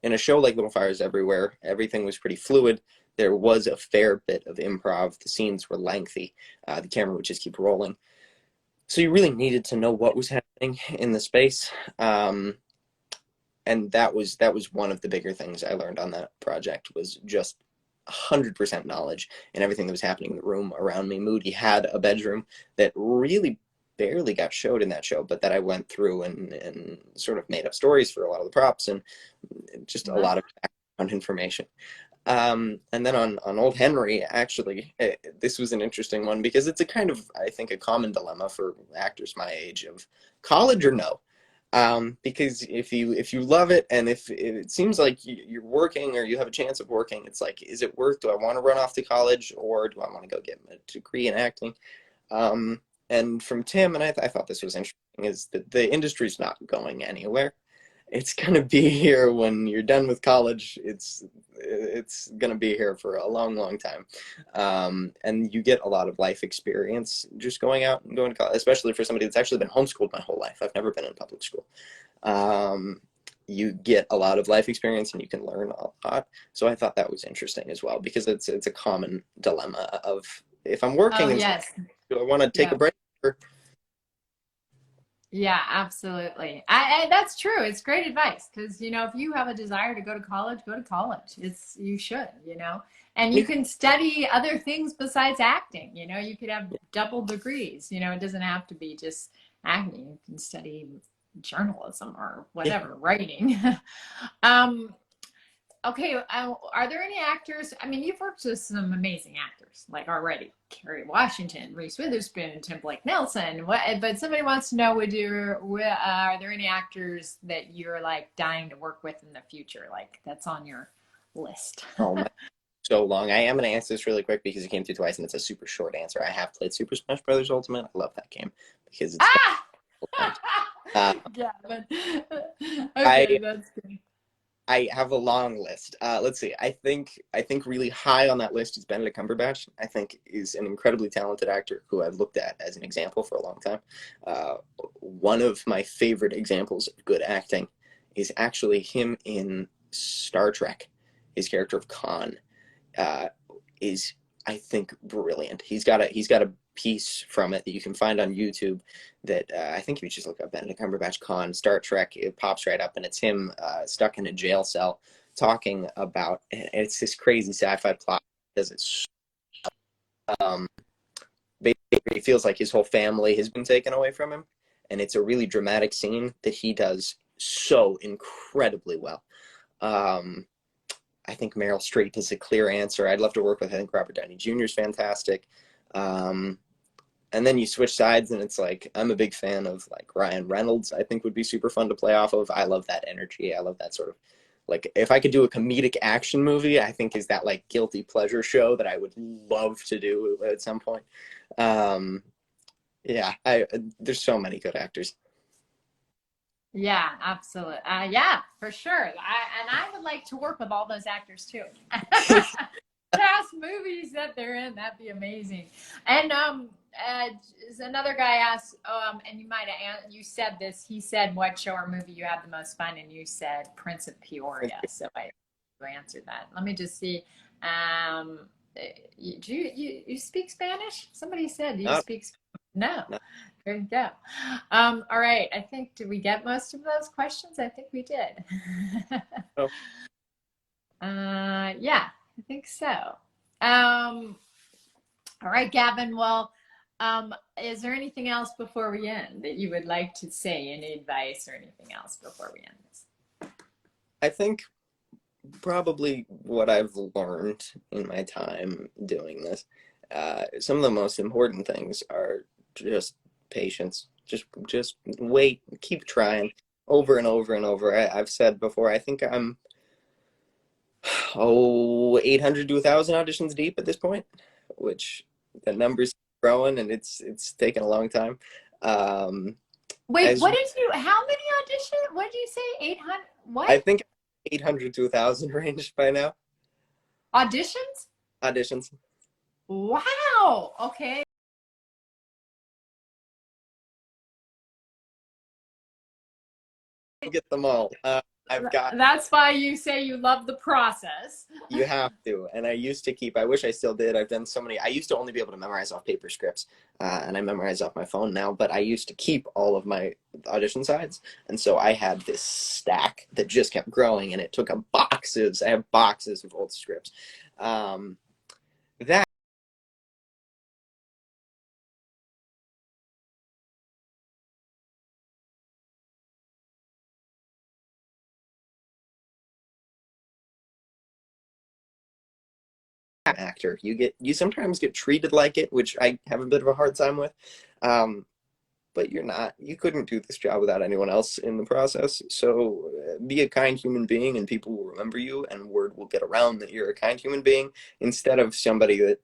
in a show like Little Fires Everywhere, everything was pretty fluid. There was a fair bit of improv. The scenes were lengthy. The camera would just keep rolling. So you really needed to know what was happening in the space. And that was one of the bigger things I learned on that project, was just 100% knowledge and everything that was happening in the room around me. Moody had a bedroom that really barely got showed in that show, but that I went through and sort of made up stories for a lot of the props and just a lot of background information. And then on Old Henry, actually, this was an interesting one because it's a kind of, I think, a common dilemma for actors my age of college or no. Because if you love it and if it seems like you're working or you have a chance of working, it's like, is it worth? Do I want to run off to college or do I want to go get a degree in acting? Um, and from Tim, and I thought this was interesting, is that the industry's not going anywhere. It's gonna be here when you're done with college. It's gonna be here for a long, long time, and you get a lot of life experience just going out and going to college, especially for somebody that's actually been homeschooled my whole life. I've never been in public school. You get a lot of life experience and you can learn a lot. So I thought that was interesting as well because it's a common dilemma of, if I'm Oh, working and yes. do I want to take Yeah. a break? Or, Yeah, absolutely. I that's true. It's great advice because, if you have a desire to go to college. You should, and you can study other things besides acting. You could have double degrees. It doesn't have to be just acting. You can study journalism or yeah, whatever, writing. um, Okay, are there any actors? I mean, you've worked with some amazing actors, like already, Kerry Washington, Reese Witherspoon, Tim Blake Nelson. But somebody wants to know, are there any actors that you're like dying to work with in the future, like that's on your list? Oh my, so long. I am going to answer this really quick because it came through twice and it's a super short answer. I have played Super Smash Brothers Ultimate. I love that game because it's Ah! fun. Uh, Gavin. I Okay, that's good. I have a long list. Let's see. I think really high on that list is Benedict Cumberbatch. I think is an incredibly talented actor who I've looked at as an example for a long time. Uh, One of my favorite examples of good acting is actually him in Star Trek. His character of Khan uh, is, I think, brilliant. He's got a piece from it that you can find on YouTube that I think if you just look up Benedict Cumberbatch Khan Star Trek, it pops right up, and it's him stuck in a jail cell talking about. It's this crazy sci-fi plot because it's um, basically it feels like his whole family has been taken away from him, and it's a really dramatic scene that he does so incredibly well. Um, I think Meryl Streep is a clear answer. I'd love to work with. I think Robert Downey Jr. is fantastic. Um, and then you switch sides, and it's like I'm a big fan of like Ryan Reynolds. I think would be super fun to play off of. I love that energy. I love that sort of like if I could do a comedic action movie, I think is that like guilty pleasure show that I would love to do at some point. Um, yeah, I there's so many good actors. Yeah, absolutely. Yeah, for sure. I would like to work with all those actors too. Past movies that they're in, that'd be amazing. And another guy asked, and you might have you said this. He said, "What show or movie you have the most fun?" And you said Prince of Peoria. So I answered that. Let me just see. Um, do you speak Spanish? Somebody said, "Do you Not, speak?" No. not, There you go. All right. I think, did we get most of those questions? I think we did. no. Yeah, I think so. Um, all right, Gavin. Well, is there anything else before we end that you would like to say? Any advice or anything else before we end this? I think probably what I've learned in my time doing this. Some of the most important things are just patience. Just wait, keep trying over and over and over. I've said before, I think I'm 800 to 1,000 auditions deep at this point, which the numbers growing and it's taken a long time. Um, Wait, as what did you, how many auditions? What did you say? 800, I what? think 800 to 1,000 range by now Auditions? auditions. Wow. Okay. Get them all. I've got That's why you say you love the process. You have to. And I used to keep, I wish I still did. I've done so many. I used to only be able to memorize off paper scripts, and I memorize off my phone now, but I used to keep all of my audition sides. And so I had this stack that just kept growing, and it took up boxes. I have boxes of old scripts. Um, that actor, you sometimes get treated like it, which I have a bit of a hard time with. Um, but you're not. You couldn't do this job without anyone else in the process. So be a kind human being, and people will remember you, and word will get around that you're a kind human being instead of somebody that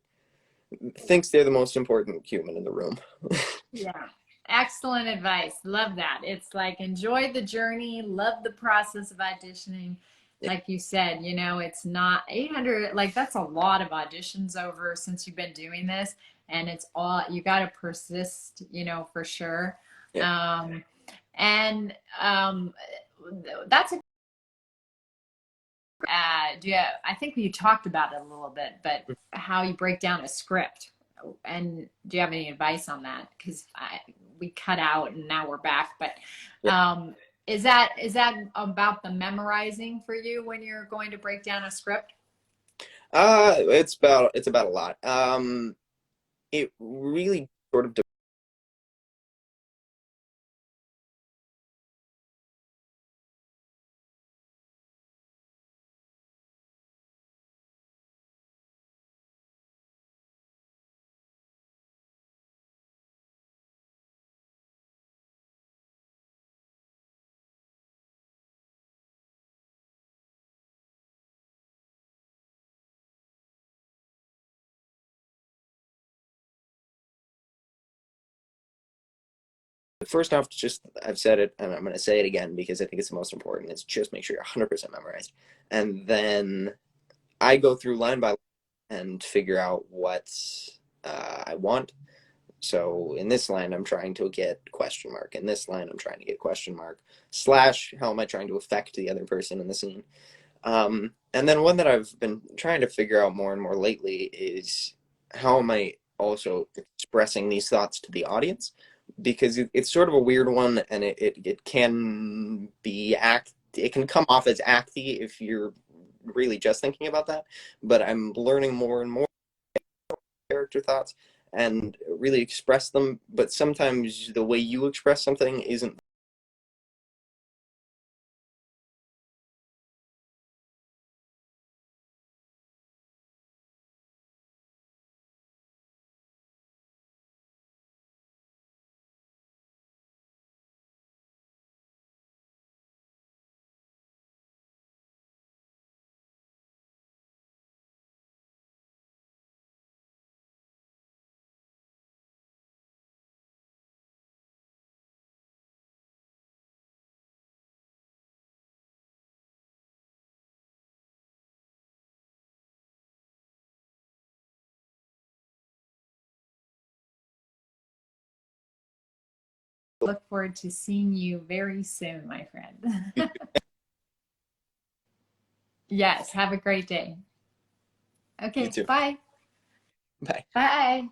thinks they're the most important human in the room. Yeah. Excellent advice. Love that. It's like enjoy the journey, love the process of auditioning. Yeah. Like you said, it's not 800, like that's a lot of auditions over since you've been doing this. And it's all, you got to persist, for sure. Yeah. Um, and that's a, I think we talked about it a little bit, but how you break down a script. And do you have any advice on that? Because we cut out and now we're back. But Yeah. is that about the memorizing for you when you're going to break down a script? It's about a lot. It really sort of first off, just I've said it and I'm going to say it again because I think it's the most important. Is just make sure you're 100% memorized, and then I go through line by line and figure out what I want. So in this line, I'm trying to get question mark. In this line, I'm trying to get question mark slash. How am I trying to affect the other person in the scene? And then one that I've been trying to figure out more and more lately is how am I also expressing these thoughts to the audience? Because it's sort of a weird one, and it can be it can come off as acty if you're really just thinking about that. But I'm learning more and more character thoughts and really express them. But sometimes the way you express something isn't. Look forward to seeing you very soon, my friend. Yes, have a great day. You Okay, too. bye. Bye. Bye.